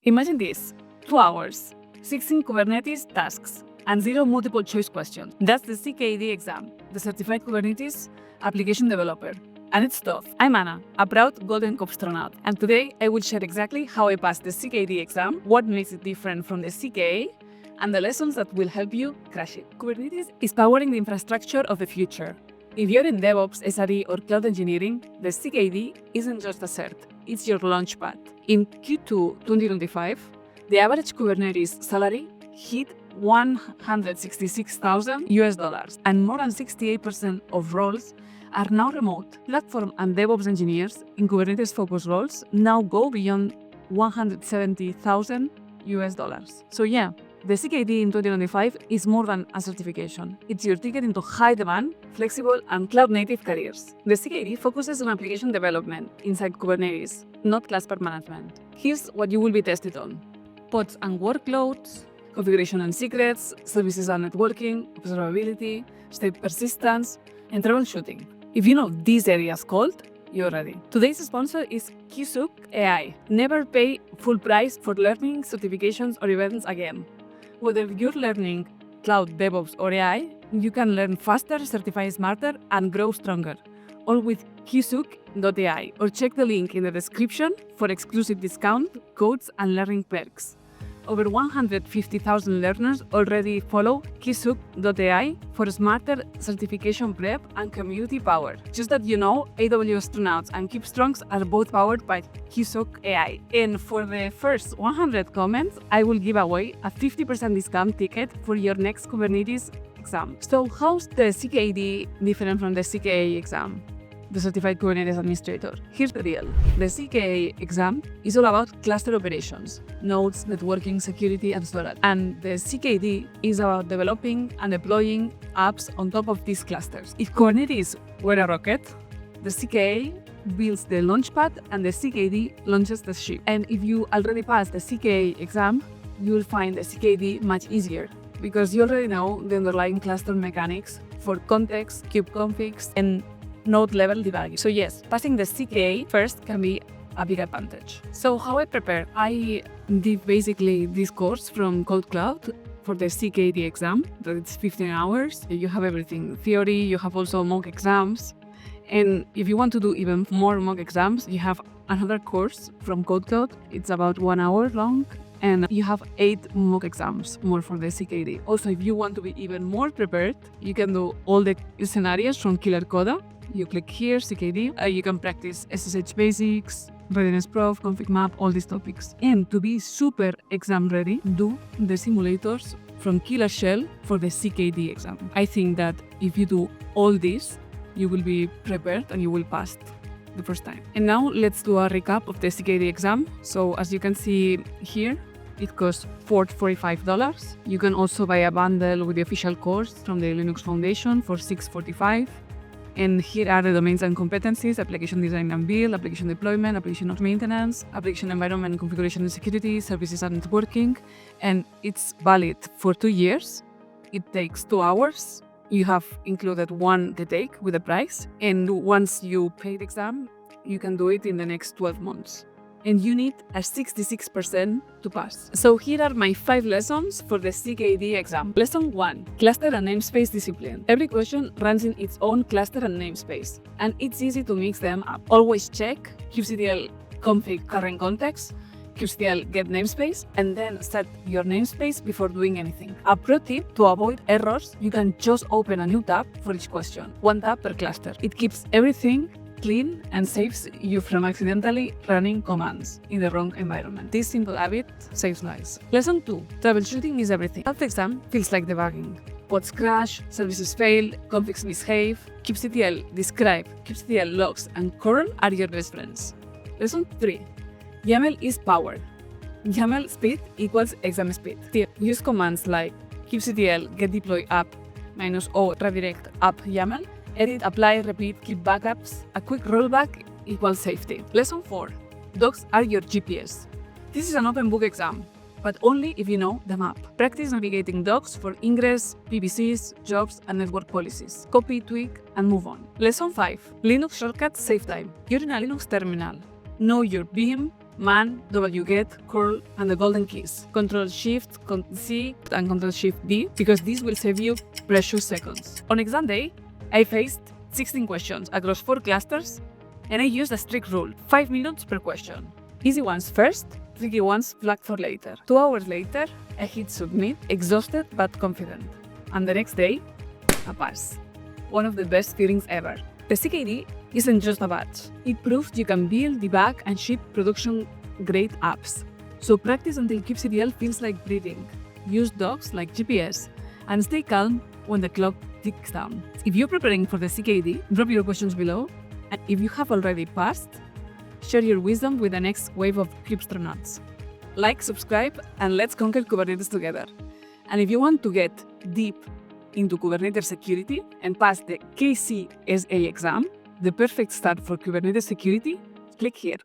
Imagine this, 2 hours, 16 Kubernetes tasks, and 0 multiple choice questions. That's the CKD exam, the Certified Kubernetes Application Developer. And it's tough. I'm Anna, a proud golden Kubestronaut, and today I will share exactly how I passed the CKD exam, what makes it different from the CKA, and the lessons that will help you crush it. Kubernetes is powering the infrastructure of the future. If you're in DevOps, SRE, or cloud engineering, the CKD isn't just a cert, it's your launchpad. In Q2 2025, the average Kubernetes salary hit $166,000, and more than 68% of roles are now remote. Platform and DevOps engineers in Kubernetes-focused roles now go beyond $170,000. So yeah, the CKD in 2025 is more than a certification. It's your ticket into high-demand, flexible, and cloud-native careers. The CKD focuses on application development inside Kubernetes, not cluster management. Here's what you will be tested on: pods and workloads, configuration and secrets, services and networking, observability, state persistence, and troubleshooting. If you know these areas cold, you're ready. Today's sponsor is KillerCoda. Never pay full price for learning, certifications, or events again. Whether you're learning cloud, DevOps, or AI, you can learn faster, certify smarter, and grow stronger. All with KillerCoda, or check the link in the description for exclusive discount, codes, and learning perks. Over 150,000 learners already follow KillerCoda for smarter certification prep and community power. Just that you know, Kubestronauts and Kubestronauts are both powered by KillerCoda. And for the first 100 comments, I will give away a 50% discount ticket for your next Kubernetes exam. So how's the CKD different from the CKA exam? The Certified Kubernetes Administrator. Here's the deal. The CKA exam is all about cluster operations, nodes, networking, security, and storage. And the CKD is about developing and deploying apps on top of these clusters. If Kubernetes were a rocket, the CKA builds the launchpad and the CKD launches the ship. And if you already passed the CKA exam, you'll find the CKD much easier because you already know the underlying cluster mechanics for context, kubeconfigs, and node level debugging. So yes, passing the CKA first can be a big advantage. So how I prepare? I did basically this course from KodeKloud for the CKD exam. That it's 15 hours. You have everything. Theory, you have also mock exams. And if you want to do even more mock exams, you have another course from KodeKloud. It's about 1 hour long. And you have 8 mock exams more for the CKD. Also, if you want to be even more prepared, you can do all the scenarios from KillerCoda. You click here, CKD, you can practice SSH basics, readiness prof, config map, all these topics. And to be super exam ready, do the simulators from Killer Shell for the CKD exam. I think that if you do all this, you will be prepared and you will pass the first time. And now let's do a recap of the CKD exam. So as you can see here, it costs $45. You can also buy a bundle with the official course from the Linux Foundation for $645. And here are the domains and competencies: application design and build, application deployment, application maintenance, application environment configuration and security, services and networking. And it's valid for 2 years. It takes 2 hours. You have included one retake with a price. And once you pay the exam, you can do it in the next 12 months. And you need a 66% to pass. So here are my 5 lessons for the CKD exam. Lesson 1, cluster and namespace discipline. Every question runs in its own cluster and namespace, and it's easy to mix them up. Always check kubectl config current context, kubectl get namespace, and then set your namespace before doing anything. A pro tip to avoid errors: you can just open a new tab for each question, 1 tab per cluster. It keeps everything clean and saves you from accidentally running commands in the wrong environment. This simple habit saves lives. Lesson 2, troubleshooting is everything. That exam feels like debugging. Pods crash, services fail, configs misbehave. kubectl describe, kubectl logs, and curl are your best friends. Lesson 3, YAML is power. YAML speed equals exam speed. Use commands like kubectl get deploy app -o redirect app YAML. Edit, apply, repeat, keep backups. A quick rollback equals safety. Lesson 4. Docs are your GPS. This is an open book exam, but only if you know the map. Practice navigating docs for ingress, PVCs, jobs, and network policies. Copy, tweak, and move on. Lesson 5. Linux shortcuts save time. You're in a Linux terminal. Know your vim, man, wget, curl, and the golden keys. Control-Shift-C and Control-Shift-D, because this will save you precious seconds. On exam day, I faced 16 questions across 4 clusters, and I used a strict rule, 5 minutes per question. Easy ones first, tricky ones flagged for later. 2 hours later, I hit submit, exhausted but confident. And the next day, a pass. One of the best feelings ever. The CKD isn't just a badge. It proves you can build, debug, and ship production-grade apps. So practice until kubectl feels like breathing. Use docs like GPS, and stay calm when the clock ticks down. If you're preparing for the CKD, drop your questions below. And if you have already passed, share your wisdom with the next wave of Kubestronauts. Like, subscribe, and let's conquer Kubernetes together. And if you want to get deep into Kubernetes security and pass the KCSA exam, the perfect start for Kubernetes security, click here.